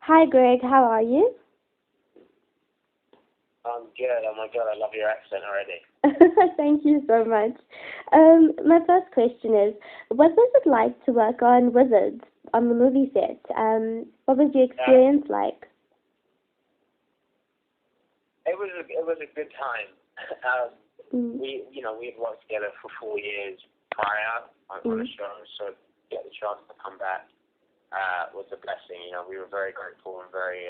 Hi, Greg. How are you? I'm good. Oh my god, I love your accent already. Thank you so much. My first question is, what was it like to work on Wizards on the movie set? What was your experience like? It was a good time. We had worked together for 4 years prior on the show, so to get the chance to come back was a blessing. We were very grateful and very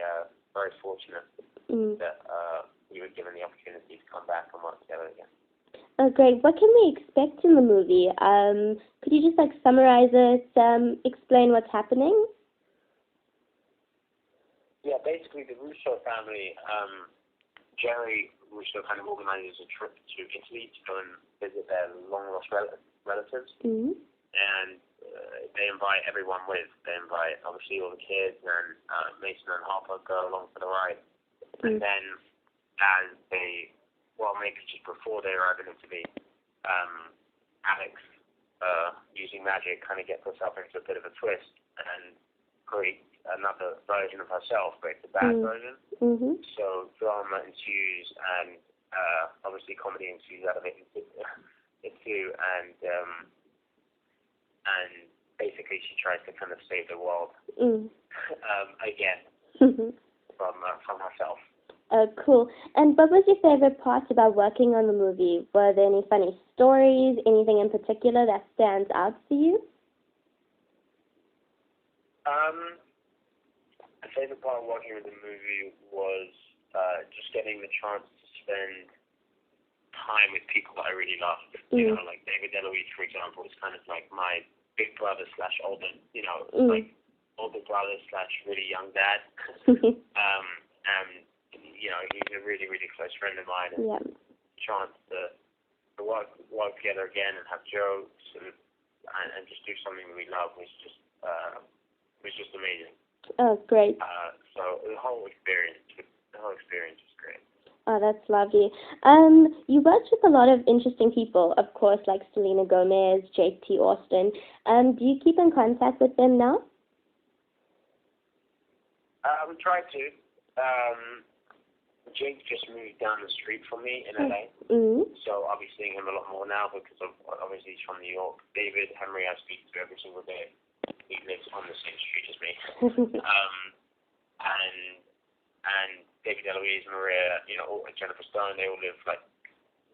fortunate that we were given the opportunity to come back and work together again. Oh, great. What can we expect in the movie? Could you just summarize it, explain what's happening? Yeah, basically the Russo family, Jerry Russo kind of organizes a trip to Italy to go and visit their long-lost relatives. And they invite everyone with. They invite, obviously, all the kids, and Mason and Harper go along for the ride. And then maybe just before they arrive in Italy, Alex, using magic, kind of gets herself into a bit of a twist and creates another version of herself, but it's a bad version. So drama ensues, and obviously comedy ensues out of it too, and basically she tries to kind of save the world again from herself. Cool. And what was your favorite part about working on the movie? Were there any funny stories, anything in particular that stands out for you? My favorite part of working with the movie was just getting the chance to spend time with people that I really loved. Like David DeLuise, for example, is kind of like my big brother / older, like older brother / really young dad. And he's a really, really close friend of mine. And chance to work together again and have jokes and just do something we love was just amazing. Oh, great. So the whole experience was great. Oh, that's lovely. You worked with a lot of interesting people, of course, like Selena Gomez, Jake T. Austin. Do you keep in contact with them now? We try to. Jake just moved down the street from me in LA, so I'll be seeing him a lot more now because obviously he's from New York. David Henry I speak to every single day. He lives on the same street as me. And David DeLuise, Maria, Jennifer Stone, they all live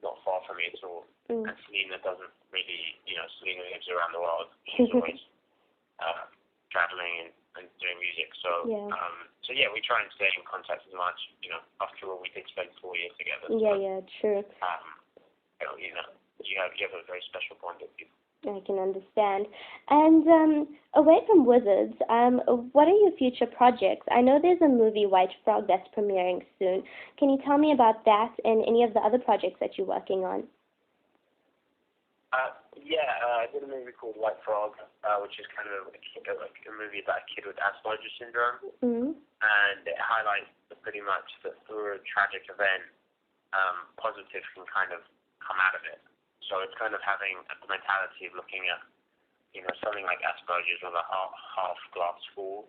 not far from me at all. And Selena doesn't really, Selena lives around the world. She's always traveling and doing music. So we try and stay in contact as much. After all, we did spend 4 years together. So, true. You have a very special bond with people. I can understand. And away from Wizards, what are your future projects? I know there's a movie, White Frog, that's premiering soon. Can you tell me about that and any of the other projects that you're working on? I did a movie called White Frog, which is kind of a movie about a kid with Asperger's syndrome. And it highlights pretty much that through a tragic event, positive can kind of come out of it. So it's kind of having the mentality of looking at, something like Asperger's with a half glass full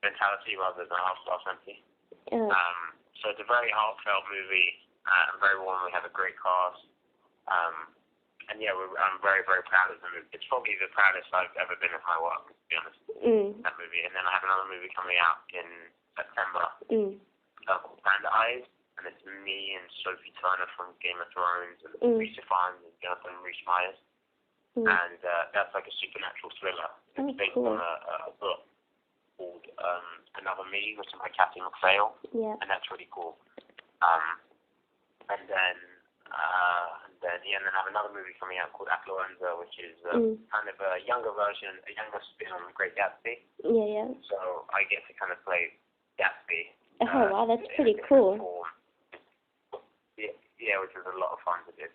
mentality rather than a half glass empty. So it's a very heartfelt movie, very warm. We have a great cast. And I'm very, very proud of the movie. It's probably the proudest I've ever been of my work, to be honest, that movie. And then I have another movie coming out in September called Brand Eyes, and it's me and Sophie Turner from Game of Thrones, and Lisa Fines and Jonathan Rhys-Meyers. And that's like a supernatural thriller. It's based on a book called Another Me, written by Kathy McPhail, and that's really cool. And then I have another movie coming out called Affluenza, which is kind of a younger version, a younger spin on Great Gatsby. So I get to kind of play Gatsby. Oh, wow, that's pretty cool. Which is a lot of fun to do.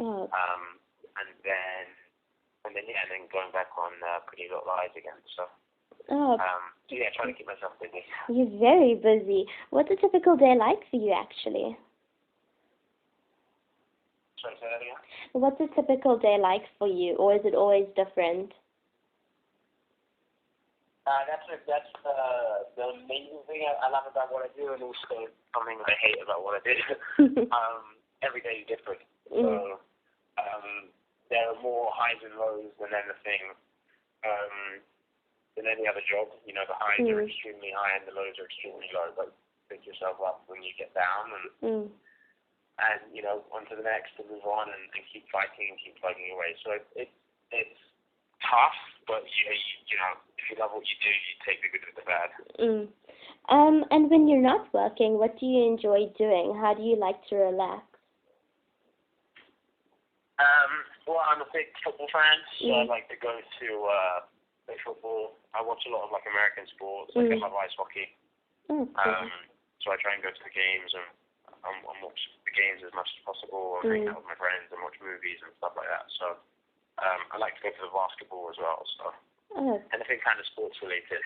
And then going back on Pretty Little Lies again. So. Trying to keep myself busy. You're very busy. What's a typical day like for you, actually? Sorry, say that again? What's a typical day like for you, or is it always different? That's the amazing thing I love about what I do, and also something I hate about what I do. Every day is different. So there are more highs and lows than anything, than any other job. You know, the highs are extremely high and the lows are extremely low. But pick yourself up when you get down, and you know, onto the next and move on and keep fighting and keep plugging away. So it's tough, but you know, if you love what you do, you take the good with the bad. And when you're not working, what do you enjoy doing? How do you like to relax? Well, I'm a big football fan, so I like to go to play football. I watch a lot of like American sports. Like I love ice hockey. So I try and go to the games and watch the games as much as possible, and hang out with my friends and watch movies and stuff like that. So I like to go to the basketball as well. So anything kind of sports related.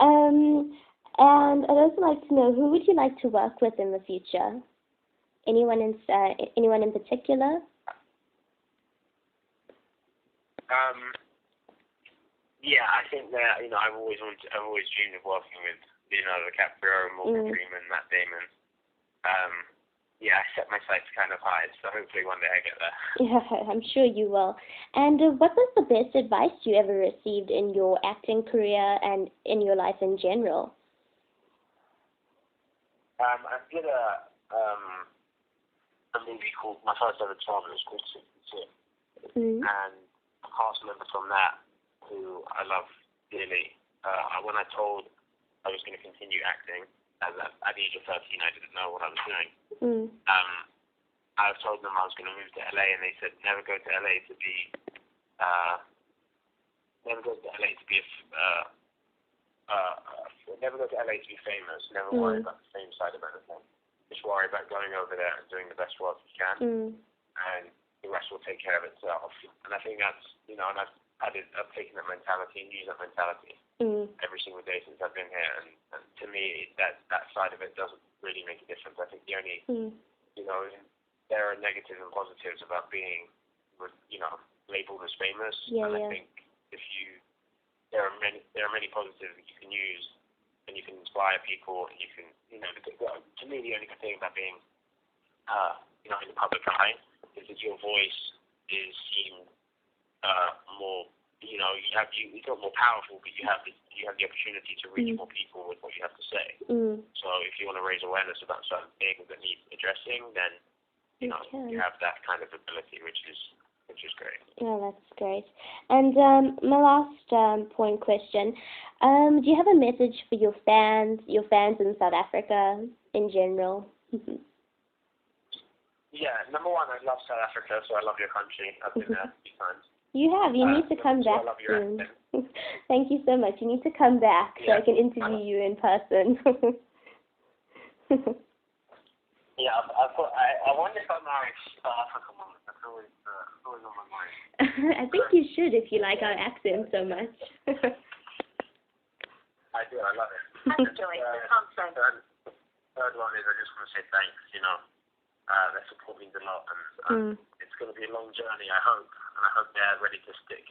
And I'd also like to know, who would you like to work with in the future? Anyone in particular? Yeah, I think that, you know, I've always dreamed of working with Leonardo DiCaprio, Morgan Freeman, Matt Damon. Yeah, I set my sights kind of high, so hopefully one day I get there. Yeah, I'm sure you will. And what was the best advice you ever received in your acting career and in your life in general? I did a movie called, my first ever job, it was called 66, and a cast member from that, who I love dearly, when I told I was going to continue acting, at the age of 13, I didn't know what I was doing. I told them I was going to move to LA, and they said, never go to LA to be famous. Never worry about the fame side of anything. Just worry about going over there and doing the best work you can, and the rest will take care of itself. And I think that's, you know, and I've taken that mentality and used that mentality every single day since I've been here. And to me, that side of it doesn't really make a difference. I think the only, you know, there are negatives and positives about being, you know, labeled as famous. I think there are many positives that you can use, and you can inspire people, and you can, you know, to me, the only good thing about being, you know, in the public eye is that your voice is seen more, you know, it's not more powerful, but you have the opportunity to reach more people with what you have to say. So if you want to raise awareness about certain things that need addressing, then you know you have that kind of ability, which is great. Yeah, that's great. And my last point question: do you have a message for your fans in South Africa in general? Yeah, number one, I love South Africa, so I love your country. I've been there a few times. You have. You need to come back soon. Thank you so much. You need to come back so I can interview you in person. Yeah, I wonder if I'm married South African woman. That's always on my mind. I think you should if you like our accent so much. I do. I love it. Actually, third one is I just want to say thanks. You know, that support means a lot, and it's going to be a long journey. I hope, and I hope they're ready to stick.